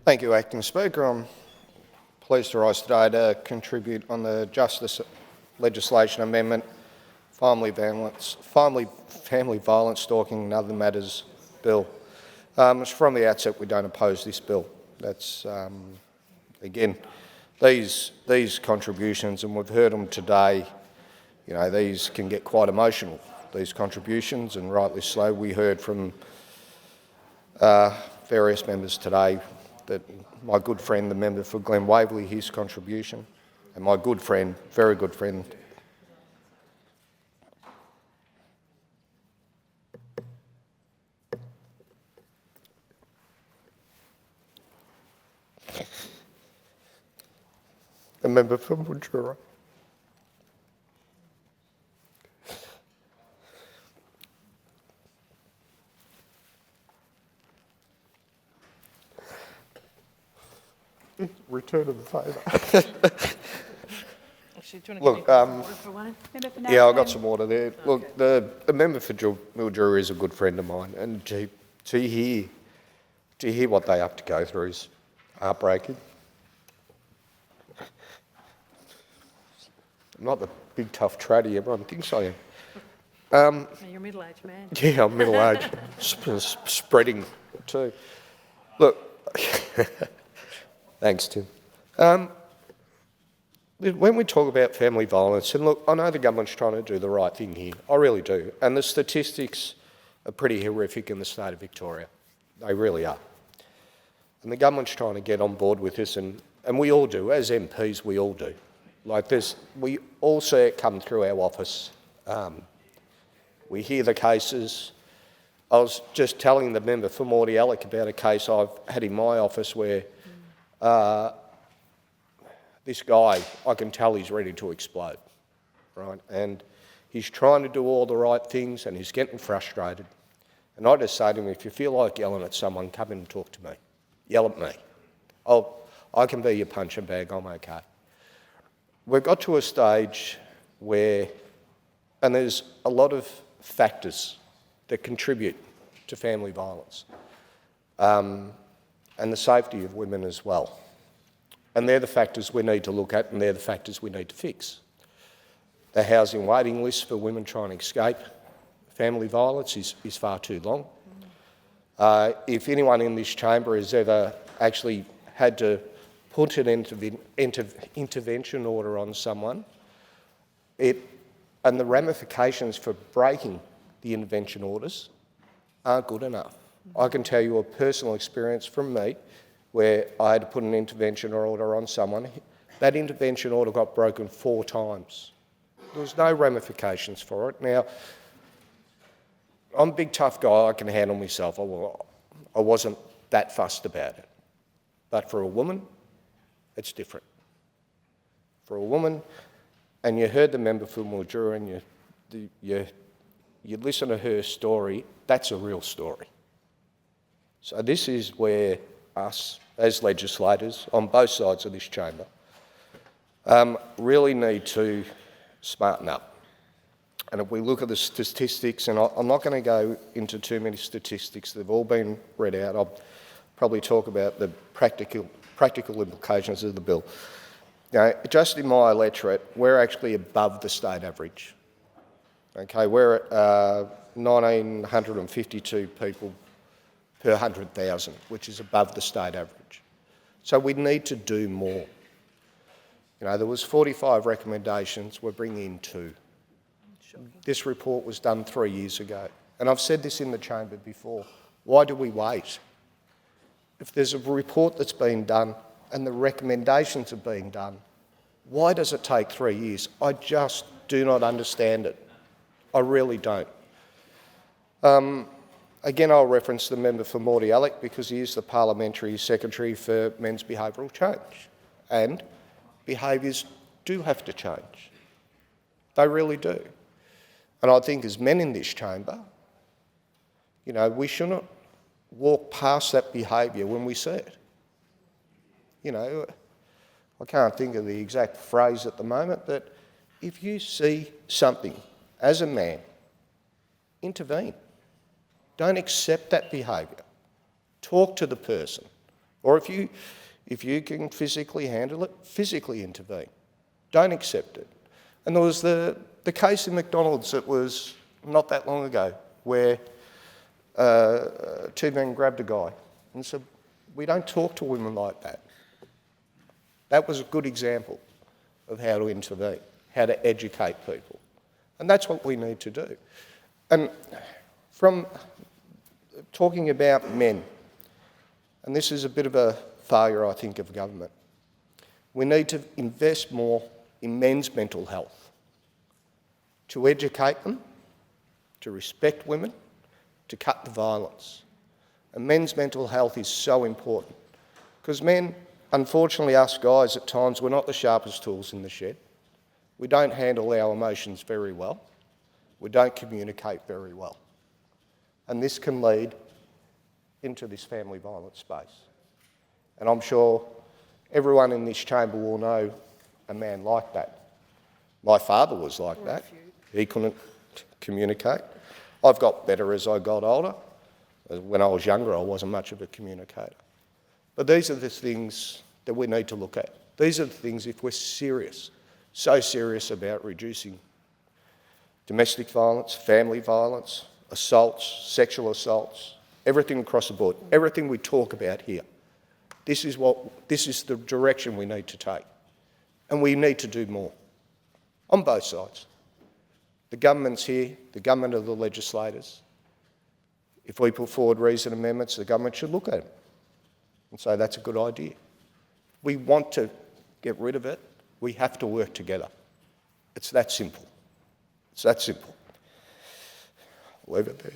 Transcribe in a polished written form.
Thank you, Acting Speaker. I'm pleased to rise today to contribute on the Justice Legislation Amendment, Family Violence, Stalking and Other Matters Bill. From the outset, we don't oppose this bill. That's, again, these contributions, and we've heard them today, these can get quite emotional, these contributions, and rightly so. We heard from various members today that my good friend, the member for Glen Waverley, his contribution, and my good friend, very good friend, the member for Mildura. Return of the favour. Look, yeah, I've got some water there. Okay. Look, the member for Mildura is a good friend of mine, and to hear what they have to go through is heartbreaking. I'm not the big tough tradie everyone thinks I am. You're a middle-aged man. Yeah, I'm middle-aged, spreading too. Look, thanks, Tim. When we talk about family violence, and look, I know the government's trying to do the right thing here, I really do, and the statistics are pretty horrific in the state of Victoria. They really are. And the government's trying to get on board with this, and we all do, as MPs, we all do. Like this, we all see it come through our office. We hear the cases. I was just telling the member for Mordialloc about a case I've had in my office where this guy, I can tell he's ready to explode, right? And he's trying to do all the right things and he's getting frustrated. And I just say to him, if you feel like yelling at someone, come in and talk to me. Yell at me. I can be your punching bag, I'm okay. We've got to a stage where, and there's a lot of factors that contribute to family violence, and the safety of women as well. And they're the factors we need to look at, and they're the factors we need to fix. The housing waiting list for women trying to escape family violence is far too long. If anyone in this chamber has ever actually had to put an intervention order on someone, and the ramifications for breaking the intervention orders aren't good enough. I can tell you a personal experience from me where I had to put an intervention order on someone. That intervention order got broken 4 times. There was no ramifications for it. Now, I'm a big tough guy, I can handle myself. I wasn't that fussed about it. But for a woman, it's different. For a woman, and you heard the member for Mildura and you listen to her story, that's a real story. So this is where us, as legislators, on both sides of this chamber, really need to smarten up. And if we look at the statistics, and I'm not going to go into too many statistics, they've all been read out. I'll probably talk about the practical implications of the bill. Now, just in my electorate, we're actually above the state average. Okay, we're at 1,952 people per 100,000, which is above the state average. So we need to do more. There was 45 recommendations, we're bringing in 2. This report was done 3 years ago. And I've said this in the chamber before, why do we wait? If there's a report that's been done and the recommendations are being done, why does it take 3 years? I just do not understand it. I really don't. Again, I'll reference the member for Mordialloc because he is the Parliamentary Secretary for Men's Behavioural Change. And behaviours do have to change. They really do. And I think as men in this chamber, we shouldn't walk past that behaviour when we see it. I can't think of the exact phrase at the moment, but if you see something as a man, intervene. Don't accept that behaviour. Talk to the person. Or if you can physically handle it, physically intervene. Don't accept it. And there was the case in McDonald's that was not that long ago where two men grabbed a guy and said, we don't talk to women like that. That was a good example of how to intervene, how to educate people. And that's what we need to do. And from talking about men, and this is a bit of a failure, I think, of government, we need to invest more in men's mental health, to educate them, to respect women, to cut the violence. And men's mental health is so important because men, unfortunately us guys at times, we're not the sharpest tools in the shed. We don't handle our emotions very well. We don't communicate very well. And this can lead into this family violence space. And I'm sure everyone in this chamber will know a man like that. My father was like that. He couldn't communicate. I've got better as I got older. When I was younger, I wasn't much of a communicator. But these are the things that we need to look at. These are the things, if we're serious, so serious about reducing domestic violence, family violence, assaults, sexual assaults, everything across the board, everything we talk about here. This is the direction we need to take. And we need to do more on both sides. The government's here, the government are the legislators. If we put forward recent amendments, the government should look at them and say that's a good idea. We want to get rid of it, we have to work together. It's that simple. It's that simple. I'll leave it there.